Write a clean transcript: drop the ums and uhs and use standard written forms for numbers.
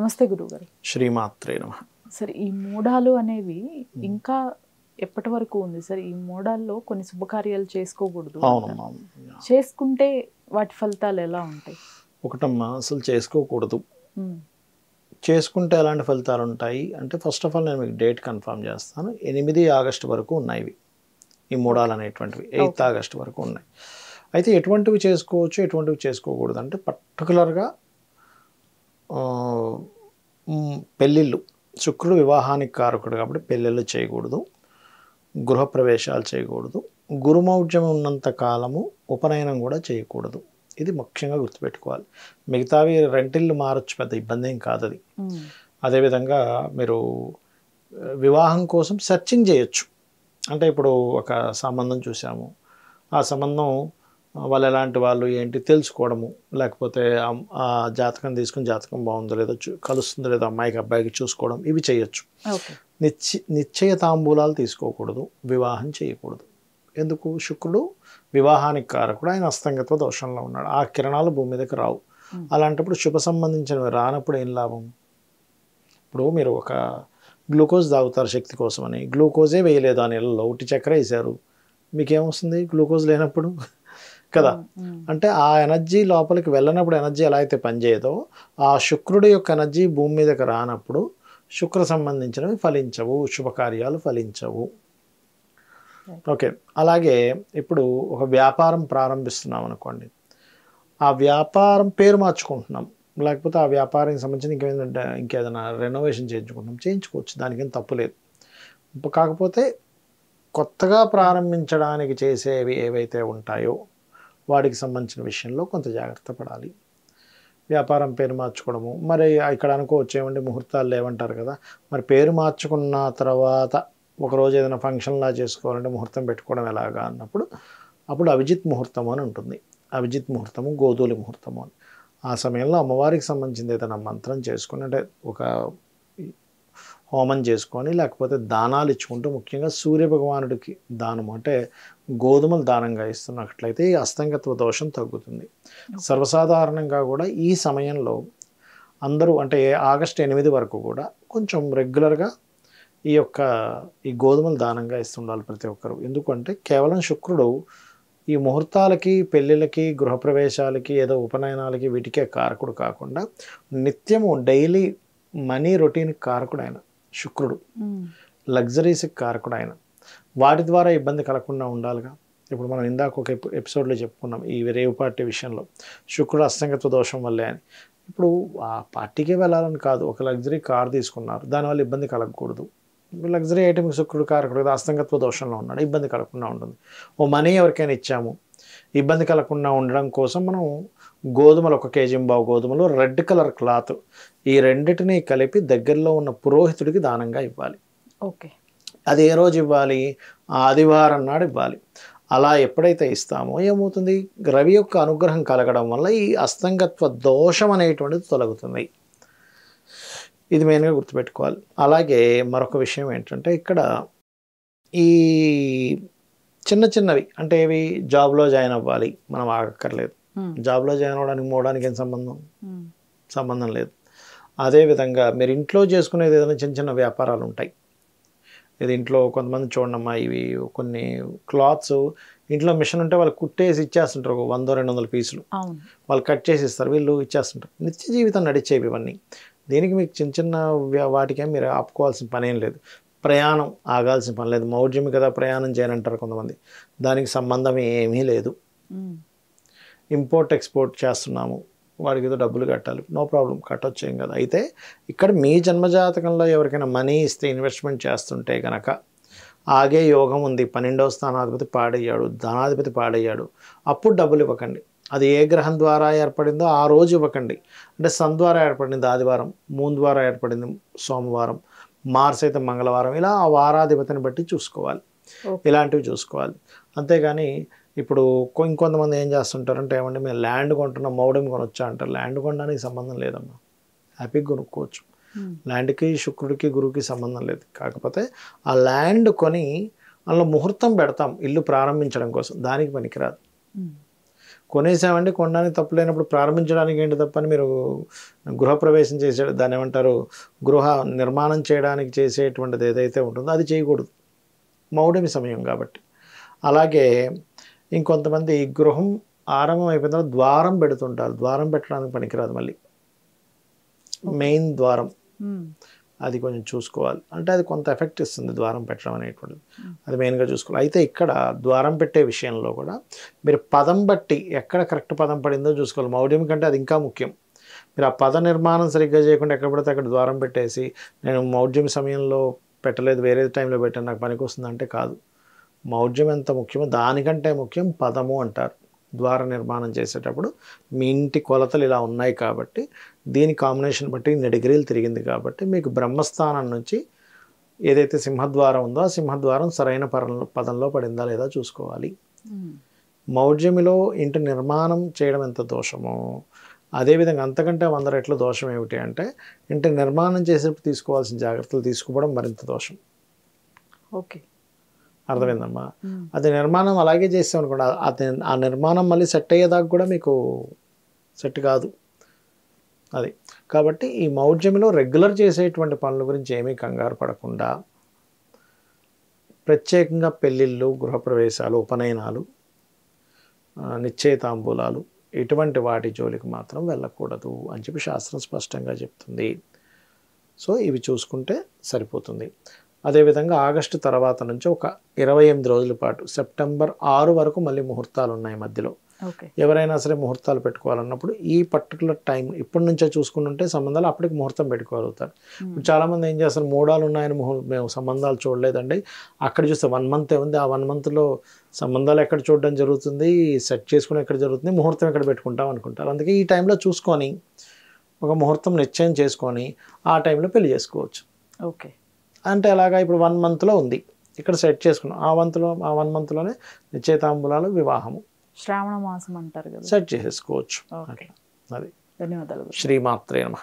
నమస్తే గురుగారు. శ్రీమాత్రే నమః. సరే, ఈ మూఢాలు అనేవి ఇంకా ఎప్పటి వరకు ఉంది సార్? ఈ మూఢాల్లో కొన్ని శుభకార్యాలు చేసుకోకూడదు అవునమ్మా. చేసుకుంటే వాటి ఫలితాలు ఎలా ఉంటాయి? ఒకటమ్మా, అసలు చేసుకోకూడదు. ఉమ్, చేసుకుంటే ఎలాంటి ఫలితాలు ఉంటాయి అంటే, ఫస్ట్ ఆఫ్ ఆల్ నేను మీకు డేట్ కన్ఫర్మ్ చేస్తాను. 8 ఆగస్టు వరకు ఉన్నాయి ఇవి. ఈ మూఢాలు అనేటువంటివి 8 ఆగస్టు వరకు ఉన్నాయి. అయితే ఎటువంటివి చేసుకోవచ్చు, ఎటువంటివి చేసుకోకూడదు అంటే, పర్టికులర్గా పెళ్ళిళ్ళు, శుక్రుడు వివాహానికి కారకుడు కాబట్టి పెళ్ళిళ్ళు చేయకూడదు, గృహప్రవేశాలు చేయకూడదు, గురుమౌఢ్యం ఉన్నంత కాలము ఉపనయనం కూడా చేయకూడదు. ఇది ముఖ్యంగా గుర్తుపెట్టుకోవాలి. మిగతావి రెంటిల్లు మారచ్చు, పెద్ద ఇబ్బంది ఏం కాదు అది. అదేవిధంగా మీరు వివాహం కోసం సెర్చింగ్ చేయొచ్చు. అంటే ఇప్పుడు ఒక సంబంధం చూసాము, ఆ సంబంధం వాళ్ళు ఎలాంటి వాళ్ళు ఏంటి తెలుసుకోవడము, లేకపోతే ఆ జాతకం తీసుకుని జాతకం బాగుందో లేదో కలుస్తుందో లేదో అమ్మాయికి అబ్బాయికి చూసుకోవడం, ఇవి చేయొచ్చు. నిశ్చయ తాంబూలాలు తీసుకోకూడదు, వివాహం చేయకూడదు. ఎందుకు? శుక్రుడు వివాహానికి కారకుడు, ఆయన అస్తంగత్వ దోషంలో ఉన్నాడు. ఆ కిరణాలు భూమి మీదకి రావు. అలాంటప్పుడు శుభ సంబంధించినవి రానప్పుడు ఏం లాభం? ఇప్పుడు మీరు ఒక గ్లూకోజ్ తాగుతారు శక్తి కోసమని, గ్లూకోజే వేయలేదు ఆ నెలలో, ఉట్టి చక్కెర వేశారు, మీకేమొస్తుంది గ్లూకోజ్ లేనప్పుడు కదా? అంటే ఆ ఎనర్జీ లోపలికి వెళ్ళినప్పుడు ఎనర్జీ ఎలా అయితే పనిచేయదో, ఆ శుక్రుడి యొక్క ఎనర్జీ భూమి మీదకి రానప్పుడు శుక్ర సంబంధించినవి ఫలించవు, శుభకార్యాలు ఫలించవు. ఓకే. అలాగే ఇప్పుడు ఒక వ్యాపారం ప్రారంభిస్తున్నాం అనుకోండి, ఆ వ్యాపారం పేరు మార్చుకుంటున్నాం, లేకపోతే ఆ వ్యాపారానికి సంబంధించిన ఇంకేదైనా రెనోవేషన్ చేయించుకోవచ్చు, దానికేం తప్పులేదు. కాకపోతే కొత్తగా ప్రారంభించడానికి చేసేవి ఏవైతే ఉంటాయో వాటికి సంబంధించిన విషయంలో కొంత జాగ్రత్త పడాలి. వ్యాపారం పేరు మార్చుకోవడము, మరి ఇక్కడ అనుకోవచ్చు ఏమంటే ముహూర్తాలు లేవంటారు కదా, మరి పేరు మార్చుకున్న తర్వాత ఒకరోజు ఏదైనా ఫంక్షన్లా చేసుకోవాలంటే ముహూర్తం పెట్టుకోవడం ఎలాగా అన్నప్పుడు, అప్పుడు అభిజిత్ ముహూర్తము అని ఉంటుంది. అభిజిత్ ముహూర్తము, గోధూలి ముహూర్తము అని. ఆ సమయంలో అమ్మవారికి సంబంధించింది ఏదైనా మంత్రం చేసుకుని, అంటే ఒక హోమం చేసుకొని, లేకపోతే దానాలు ఇచ్చుకుంటూ, ముఖ్యంగా సూర్యభగవానుడికి దానము అంటే గోధుమలు దానంగా ఇస్తున్నట్లయితే ఈ అస్తంగత్వ దోషం తగ్గుతుంది. సర్వసాధారణంగా కూడా ఈ సమయంలో అందరూ అంటే ఆగస్టు 8 వరకు కూడా కొంచెం రెగ్యులర్గా ఈ గోధుమలు దానంగా ఇస్తుండాలి ప్రతి ఒక్కరు. ఎందుకంటే కేవలం శుక్రుడు ఈ ముహూర్తాలకి, పెళ్ళిళ్ళకి, గృహప్రవేశాలకి, ఏదో ఉపనయనాలకి వీటికే కారకుడు కాకుండా నిత్యము డైలీ మనీ రొటీన్ కారకుడు ఆయన శుక్రుడు, లగ్జరీస్కి కారకుడు ఆయన. వాటి ద్వారా ఇబ్బంది కలగకుండా ఉండాలిగా. ఇప్పుడు మనం ఇందాక ఒక ఎపిసోడ్లో చెప్పుకున్నాం ఈ రేవు పార్టీ విషయంలో, శుక్రుడు అస్తంగత్వ దోషం వల్లే అని. ఇప్పుడు ఆ పార్టీకే వెళ్ళాలని కాదు, ఒక లగ్జరీ కార్ తీసుకున్నారు, దానివల్ల ఇబ్బంది కలగకూడదు. లగ్జరీ ఐటమ్కి శుక్రుడు కారకుడు కదా, అస్తంగత్వ దోషంలో ఉన్నాడు, ఇబ్బంది కలగకుండా ఉంటుంది. ఓ మనీ ఎవరికైనా ఇచ్చాము, ఇబ్బంది కలగకుండా ఉండడం కోసం మనం గోధుమలు 1 కేజీ గోధుమలు, రెడ్ కలర్ క్లాత్, ఈ రెండింటినీ కలిపి దగ్గరలో ఉన్న పురోహితుడికి దానంగా ఇవ్వాలి. ఓకే. అది ఏ రోజు ఇవ్వాలి? ఆదివారం నాడు ఇవ్వాలి. అలా ఎప్పుడైతే ఇస్తామో ఏమవుతుంది, రవి యొక్క అనుగ్రహం కలగడం వల్ల ఈ అస్తంగత్వ దోషం అనేటువంటిది తొలగుతుంది. ఇది మెయిన్గా గుర్తుపెట్టుకోవాలి. అలాగే మరొక విషయం ఏంటంటే, ఇక్కడ ఈ చిన్న చిన్నవి అంటే ఏవి, జాబ్లో జాయిన్ అవ్వాలి, మనం ఆగక్కర్లేదు. జాబ్లో జాయిన్ అవ్వడానికి మూడానికి ఏం సంబంధం లేదు. అదేవిధంగా మీరు ఇంట్లో చేసుకునేది ఏదైనా చిన్న చిన్న వ్యాపారాలు ఉంటాయి. ఇది ఇంట్లో కొంతమంది చూడమ్మా, ఇవి కొన్ని క్లాత్స్ ఇంట్లో మిషన్ ఉంటే వాళ్ళు కుట్టేసి ఇచ్చేస్తుంటారు, 100-200 పీసులు వాళ్ళు కట్ చేసి ఇస్తారు, వీళ్ళు ఇచ్చేస్తుంటారు. నిత్య జీవితం నడిచేవి ఇవన్నీ. దీనికి మీకు చిన్న చిన్న వాటికే మీరు ఆపుకోవాల్సిన పని ఏం లేదు, ప్రయాణం ఆగాల్సిన పని లేదు. మౌఢ్యమి కదా ప్రయాణం చేయనంటారు కొంతమంది, దానికి సంబంధం ఏమీ లేదు. ఇంపోర్ట్ ఎక్స్పోర్ట్ చేస్తున్నాము, వాడికి ఏదో డబ్బులు కట్టాలి, నో ప్రాబ్లం, కట్టొచ్చు, ఏం కదా. అయితే ఇక్కడ మీ జన్మజాతకంలో ఎవరికైనా మనీ ఇస్తే ఇన్వెస్ట్మెంట్ చేస్తుంటే కనుక ఆగే యోగం ఉంది, 12వ స్థానాధిపతి పాడయ్యాడు, ధనాధిపతి పాడయ్యాడు, అప్పుడు డబ్బులు ఇవ్వకండి. అది ఏ గ్రహం ద్వారా ఏర్పడిందో ఆ రోజు ఇవ్వకండి. అంటే సన్ ద్వారా ఏర్పడింది ఆదివారం, మూన్ ద్వారా ఏర్పడింది సోమవారం, మార్స్ అయితే మంగళవారం, ఇలా ఆ వారాధిపతిని బట్టి చూసుకోవాలి, ఇలాంటివి చూసుకోవాలి. అంతేగాని ఇప్పుడు ఇంకొంతమంది ఏం చేస్తుంటారంటే, ఏమంటే మేము ల్యాండ్ కొంటున్నాం, మౌఢ్యం కొనొచ్చా అంటారు. ల్యాండ్ కొనడానికి సంబంధం లేదమ్మా, హ్యాపీగా కొనుక్కోవచ్చు. ల్యాండ్కి శుక్రుడికి గురువుకి సంబంధం లేదు. కాకపోతే ఆ ల్యాండ్ కొని అందులో ముహూర్తం పెడతాం ఇల్లు ప్రారంభించడం కోసం, దానికి పనికిరాదు. కొనేసామండి, కొనడానికి తప్పు లేనప్పుడు ప్రారంభించడానికి ఏంటి తప్పని మీరు గృహప్రవేశం చేసే దాన్ని ఏమంటారు, గృహ నిర్మాణం చేయడానికి చేసేటువంటిది ఏదైతే ఉంటుందో అది చేయకూడదు, మౌఢ్యమి సమయం కాబట్టి. అలాగే ఇంకొంతమంది గృహం ఆరంభం అయిపోయిన తర్వాత ద్వారం పెడుతుంటారు, ద్వారం పెట్టడానికి పనికిరాదు, మళ్ళీ మెయిన్ ద్వారం అది కొంచెం చూసుకోవాలి. అంటే అది కొంత ఎఫెక్ట్ ఇస్తుంది ద్వారం పెట్టడం అనేటువంటిది, అది మెయిన్గా చూసుకోవాలి. అయితే ఇక్కడ ద్వారం పెట్టే విషయంలో కూడా మీరు పదం బట్టి ఎక్కడ కరెక్ట్ పదం పడిందో చూసుకోవాలి. మౌఢ్యం కంటే అది ఇంకా ముఖ్యం. మీరు ఆ పద నిర్మాణం సరిగ్గా చేయకుండా ఎక్కడ పడితే అక్కడ ద్వారం పెట్టేసి నేను మౌఢ్యం సమయంలో పెట్టలేదు, వేరే టైంలో పెట్టాను, నాకు పనికి వస్తుందంటే కాదు. మౌఢ్యం ఎంత ముఖ్యమో దానికంటే ముఖ్యం పదము అంటారు. ద్వార నిర్మాణం చేసేటప్పుడు మీ ఇంటి కొలతలు ఇలా ఉన్నాయి కాబట్టి దీని కాంబినేషన్ బట్టి 2 డిగ్రీలు తిరిగింది కాబట్టి మీకు బ్రహ్మస్థానం నుంచి ఏదైతే సింహద్వారం ఉందో ఆ సింహద్వారం సరైన పదంలో పడిందా లేదా చూసుకోవాలి. మౌఢ్యమిలో ఇంటి నిర్మాణం చేయడం ఎంత దోషమో అదేవిధంగా అంతకంటే 100 రెట్లు దోషం ఏమిటి అంటే ఇంటి నిర్మాణం చేసేటప్పుడు తీసుకోవాల్సిన జాగ్రత్తలు తీసుకోవడం మరింత దోషం. ఓకే, అర్థమైందమ్మా. అది నిర్మాణం అలాగే చేస్తాం అనుకోండి, ఆ నిర్మాణం మళ్ళీ సెట్ అయ్యేదాకా కూడా మీకు సెట్ కాదు అది. కాబట్టి ఈ మౌఢ్యంలో రెగ్యులర్ చేసేటువంటి పనుల గురించి ఏమీ కంగారు పడకుండా ప్రత్యేకంగా పెళ్ళిళ్ళు, గృహప్రవేశాలు, ఉపనయనాలు, నిశ్చయితాంబూలాలు ఇటువంటి వాటి జోలికి మాత్రం వెళ్ళకూడదు అని చెప్పి శాస్త్రం స్పష్టంగా చెప్తుంది. సో ఇవి చూసుకుంటే సరిపోతుంది. అదేవిధంగా ఆగస్టు తర్వాత నుంచి ఒక 28 రోజుల పాటు సెప్టెంబర్ 6 వరకు మళ్ళీ ముహూర్తాలు ఉన్నాయి మధ్యలో. ఎవరైనా సరే ముహూర్తాలు పెట్టుకోవాలన్నప్పుడు ఈ పర్టికులర్ టైం ఇప్పటి నుంచే చూసుకుంటుంటే సంబంధాలు అప్పటికి ముహూర్తం పెట్టుకోగలుగుతారు. ఇప్పుడు చాలామంది ఏం చేస్తారు, మూడాలు ఉన్నాయని మేము సంబంధాలు చూడలేదండి, అక్కడ చూస్తే 1 మంత్ ఉంది, ఆ 1 మంత్లో సంబంధాలు ఎక్కడ చూడడం జరుగుతుంది, సెట్ చేసుకుని ఎక్కడ జరుగుతుంది, ముహూర్తం ఎక్కడ పెట్టుకుంటాం అనుకుంటారు. అందుకే ఈ టైంలో చూసుకొని ఒక ముహూర్తం నిశ్చయం చేసుకొని ఆ టైంలో పెళ్లి చేసుకోవచ్చు. ఓకే, అంటే అలాగా ఇప్పుడు 1 మంత్లో ఉంది, ఇక్కడ సెట్ చేసుకున్నాం, ఆ 1 మంత్లోనే నిశ్చయితాంబులాలు, వివాహము, శ్రావణ మాసం అంటారు కదా, సెట్ చేసేసుకోవచ్చు. ఓకే. అది. ధన్యవాదాలు. శ్రీమాత్రే నమః.